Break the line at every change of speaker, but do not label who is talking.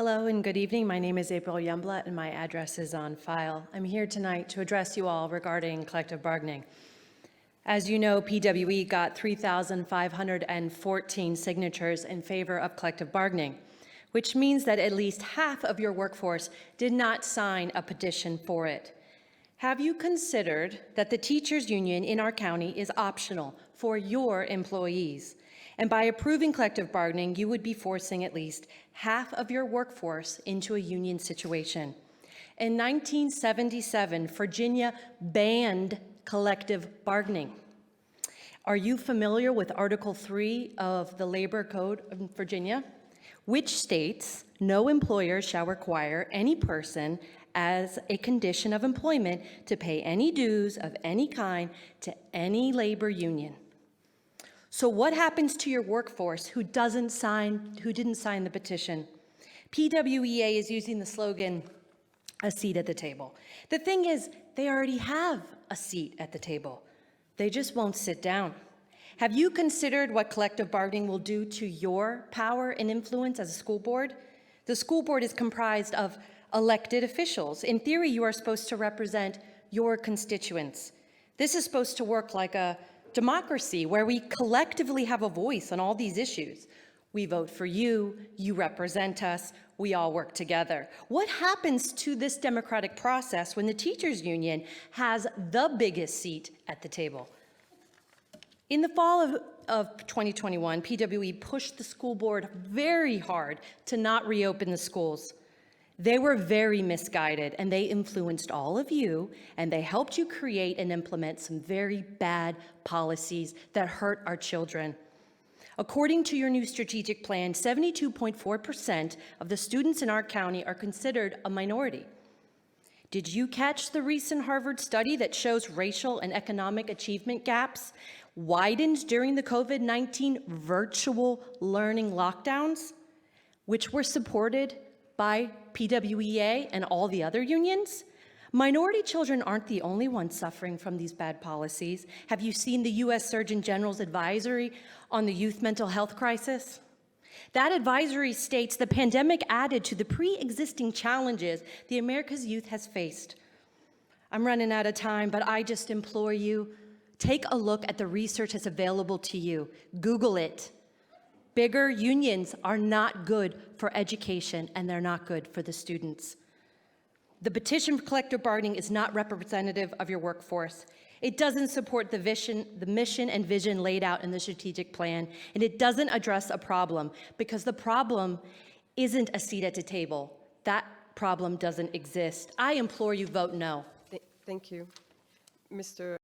Hello and good evening. My name is April Youngblood and my address is on file. I'm here tonight to address you all regarding collective bargaining. As you know, PWE got 3,514 signatures in favor of collective bargaining, which means that at least half of your workforce did not sign a petition for it. Have you considered that the teachers union in our county is optional for your employees? And by approving collective bargaining, you would be forcing at least half of your workforce into a union situation. In 1977, Virginia banned collective bargaining. Are you familiar with Article 3 of the Labor Code of Virginia, which states no employer shall require any person as a condition of employment to pay any dues of any kind to any labor union? So what happens to your workforce who didn't sign the petition? PWEA is using the slogan, "a seat at the table." The thing is, they already have a seat at the table. They just won't sit down. Have you considered what collective bargaining will do to your power and influence as a school board? The school board is comprised of elected officials. In theory, you are supposed to represent your constituents. This is supposed to work like a democracy where we collectively have a voice on all these issues. We vote for you, you represent us, we all work together. What happens to this democratic process when the teachers union has the biggest seat at the table? In the fall of 2021, PWE pushed the school board very hard to not reopen the schools. They were very misguided and they influenced all of you and they helped you create and implement some very bad policies that hurt our children. According to your new strategic plan, 72.4% of the students in our county are considered a minority. Did you catch the recent Harvard study that shows racial and economic achievement gaps widened during the COVID-19 virtual learning lockdowns, which were supported by PWEA and all the other unions? Minority children aren't the only ones suffering from these bad policies. Have you seen the U.S. Surgeon General's advisory on the youth mental health crisis? That advisory states the pandemic added to the pre-existing challenges the America's youth has faced. I'm running out of time, but I just implore you, take a look at the research that's available to you. Google it. Bigger unions are not good for education and they're not good for the students. The petition for collective bargaining is not representative of your workforce. It doesn't support the mission and vision laid out in the strategic plan, and it doesn't address a problem because the problem isn't a seat at the table. That problem doesn't exist. I implore you vote no.
Thank you. Mr.